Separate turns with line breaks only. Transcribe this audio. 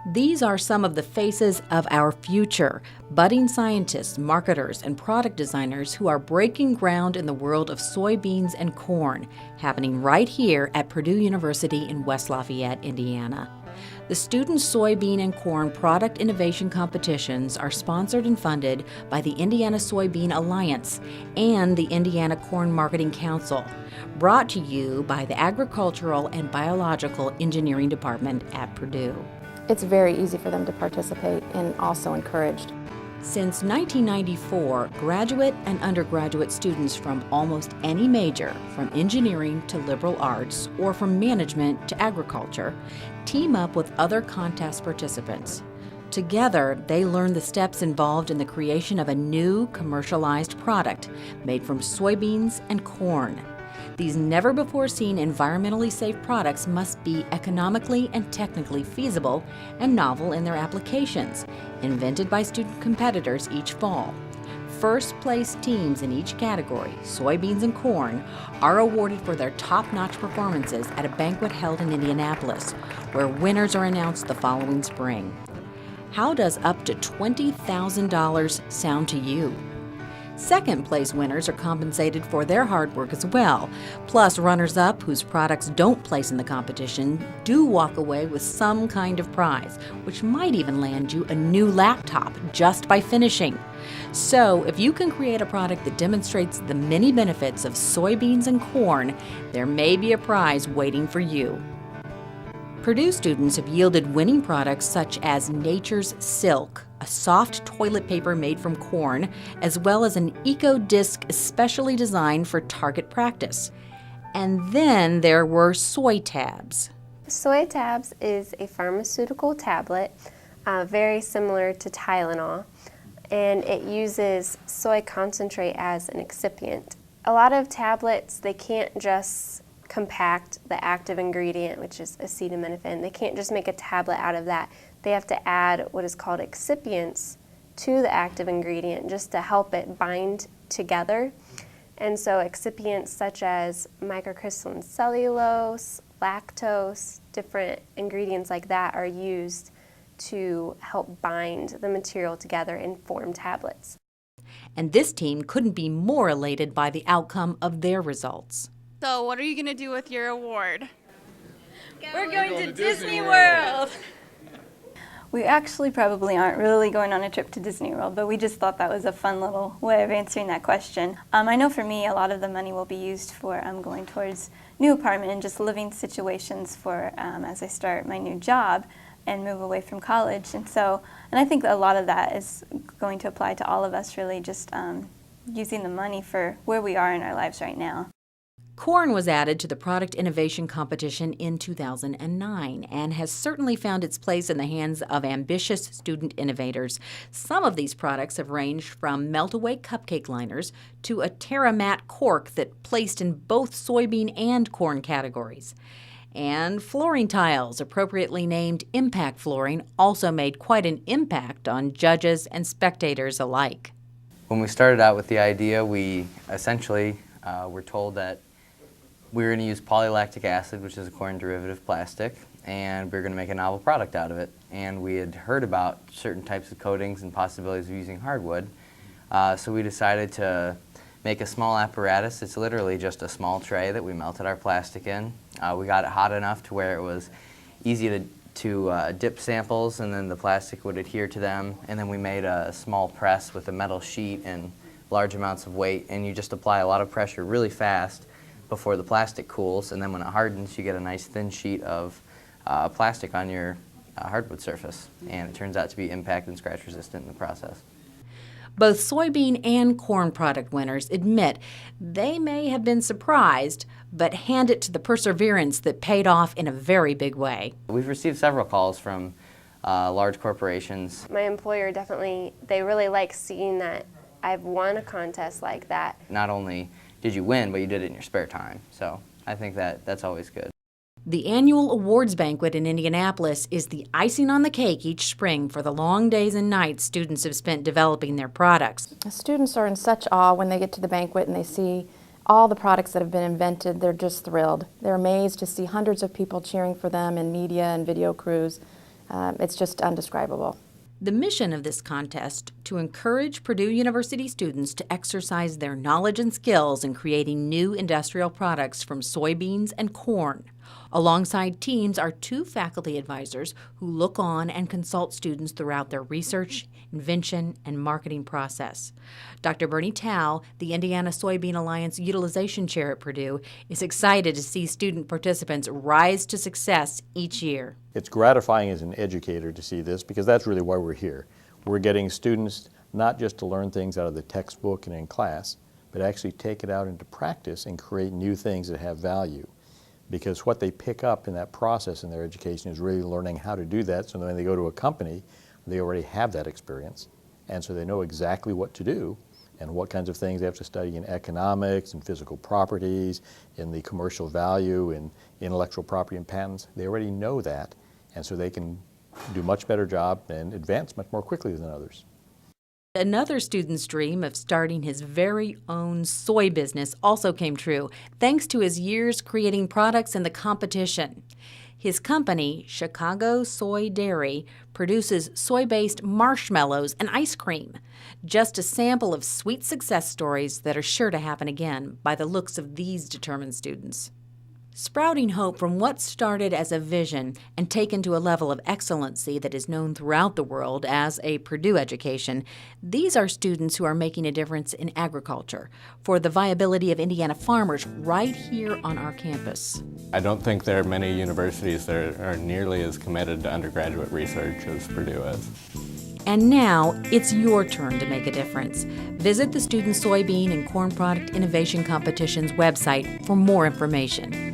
These are some of the faces of our future, budding scientists, marketers, and product designers who are breaking ground in the world of soybeans and corn, happening right here at Purdue University in West Lafayette, Indiana. The Student Soybean and Corn Product Innovation Competitions are sponsored and funded by the Indiana Soybean Alliance and the Indiana Corn Marketing Council, brought to you by the Agricultural and Biological Engineering Department at Purdue.
It's very easy for them to participate and also encouraged.
Since 1994, graduate and undergraduate students from almost any major, from engineering to liberal arts or from management to agriculture, team up with other contest participants. Together, they learn the steps involved in the creation of a new commercialized product made from soybeans and corn. These never-before-seen environmentally safe products must be economically and technically feasible and novel in their applications, invented by student competitors each fall. First-place teams in each category, soybeans and corn, are awarded for their top-notch performances at a banquet held in Indianapolis, where winners are announced the following spring. How does up to $20,000 sound to you? Second-place winners are compensated for their hard work as well. Plus, runners-up whose products don't place in the competition do walk away with some kind of prize, which might even land you a new laptop just by finishing. So, if you can create a product that demonstrates the many benefits of soybeans and corn, there may be a prize waiting for you. Purdue students have yielded winning products such as Nature's Silk, a soft toilet paper made from corn, as well as an eco-disc especially designed for target practice. And then there were Soy Tabs.
Soy Tabs is a pharmaceutical tablet, very similar to Tylenol, and it uses soy concentrate as an excipient. A lot of tablets, they can't just compact the active ingredient, which is acetaminophen. They can't just make a tablet out of that. They have to add what is called excipients to the active ingredient just to help it bind together. And so excipients such as microcrystalline cellulose, lactose, different ingredients like that are used to help bind the material together and form tablets.
And this team couldn't be more elated by the outcome of their results.
So what are you going to do with your award?
We're going to Disney World!
We actually probably aren't really going on a trip to Disney World, but we just thought that was a fun little way of answering that question. I know for me, a lot of the money will be used for going towards new apartment and just living situations for as I start my new job and move away from college. And I think a lot of that is going to apply to all of us, really just using the money for where we are in our lives right now.
Corn was added to the Product Innovation Competition in 2009 and has certainly found its place in the hands of ambitious student innovators. Some of these products have ranged from melt-away cupcake liners to a TerraMat cork that placed in both soybean and corn categories. And flooring tiles, appropriately named Impact Flooring, also made quite an impact on judges and spectators alike.
When we started out with the idea, we essentially were told that we were going to use polylactic acid, which is a corn derivative plastic, and we were going to make a novel product out of it. And we had heard about certain types of coatings and possibilities of using hardwood, so we decided to make a small apparatus. It's literally just a small tray that we melted our plastic in. We got it hot enough to where it was easy to dip samples, and then the plastic would adhere to them. And then we made a small press with a metal sheet and large amounts of weight, and you just apply a lot of pressure really fast before the plastic cools, and then when it hardens, you get a nice thin sheet of plastic on your hardwood surface, and it turns out to be impact and scratch resistant in the process.
Both soybean and corn product winners admit they may have been surprised, but hand it to the perseverance that paid off in a very big way.
We've received several calls from large corporations.
My employer definitely, they really like seeing that I've won a contest like that.
Not only did you win, but you did it in your spare time, so I think that's always good.
The annual awards banquet in Indianapolis is the icing on the cake each spring for the long days and nights students have spent developing their products.
The students are in such awe when they get to the banquet and they see all the products that have been invented. They're just thrilled. They're amazed to see hundreds of people cheering for them in media and video crews. It's just undescribable.
The mission of this contest to encourage Purdue University students to exercise their knowledge and skills in creating new industrial products from soybeans and corn. Alongside teams are 2 faculty advisors who look on and consult students throughout their research, invention, and marketing process. Dr. Bernie Tao, the Indiana Soybean Alliance Utilization Chair at Purdue, is excited to see student participants rise to success each year.
It's gratifying as an educator to see this because that's really why we're here. We're getting students not just to learn things out of the textbook and in class, but actually take it out into practice and create new things that have value. Because what they pick up in that process in their education is really learning how to do that, so when they go to a company, they already have that experience, and so they know exactly what to do and what kinds of things they have to study in economics and physical properties, in the commercial value, in intellectual property and patents. They already know that, and so they can do a much better job and advance much more quickly than others.
Another student's dream of starting his very own soy business also came true, thanks to his years creating products in the competition. His company, Chicago Soy Dairy, produces soy-based marshmallows and ice cream. Just a sample of sweet success stories that are sure to happen again by the looks of these determined students. Sprouting hope from what started as a vision and taken to a level of excellency that is known throughout the world as a Purdue education, these are students who are making a difference in agriculture for the viability of Indiana farmers right here on our campus.
I don't think there are many universities that are nearly as committed to undergraduate research as Purdue is.
And now, it's your turn to make a difference. Visit the Student Soybean and Corn Product Innovation Competition's website for more information.